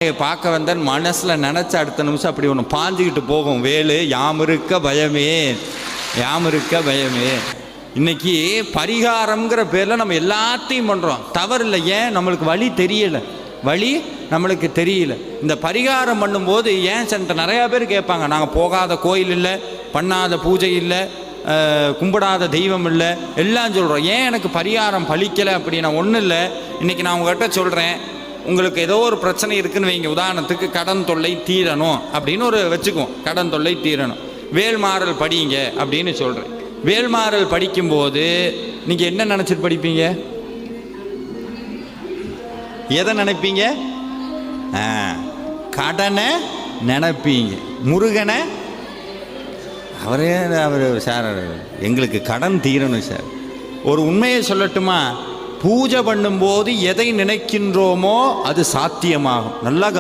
பார்க்க வந்தேன் மனசில் நினச்ச அடுத்த நிமிஷம் அப்படி ஒன்று பாஞ்சிக்கிட்டு போகும். வேலு யாமிருக்க பயமே, யாமிருக்க பயமே. இன்னைக்கு பரிகாரம்ங்கிற பேரில் நம்ம எல்லாத்தையும் பண்ணுறோம். தவறு இல்லை. ஏன்? நம்மளுக்கு வழி தெரியலை, வழி நம்மளுக்கு தெரியல. இந்த பரிகாரம் பண்ணும்போது ஏன் சென்ற நிறையா பேர் கேட்பாங்க, நாங்கள் போகாத கோயில் இல்லை, பண்ணாத பூஜை இல்லை, கும்பிடாத தெய்வம் இல்லை, எல்லாம் சொல்கிறோம். ஏன் எனக்கு பரிகாரம் பலிக்கலை அப்படின்னா ஒன்றும் இல்லை. இன்றைக்கி நான் உங்கள்கிட்ட சொல்கிறேன், உங்களுக்கு ஏதோ ஒரு பிரச்சனை இருக்குன்னு வைங்க. உதாரணத்துக்கு கடன் தொல்லை தீரணும் அப்படின்னு ஒரு வச்சுக்குவோம். கடன் தொல்லை தீரணும், வேல்மாறல் படிங்க அப்படின்னு சொல்கிறேன். வேல்மாறல் படிக்கும்போது நீங்கள் என்ன நினச்சிட்டு படிப்பீங்க? எதை நினைப்பீங்க? கடனை நினைப்பீங்க. முருகனை அவர் சார் எங்களுக்கு கடன் தீரணும் சார். ஒரு உண்மையை சொல்லட்டுமா? பூஜை பண்ணும்போது எதை நினைக்கின்றோமோ அது சாத்தியமாகும். நல்லா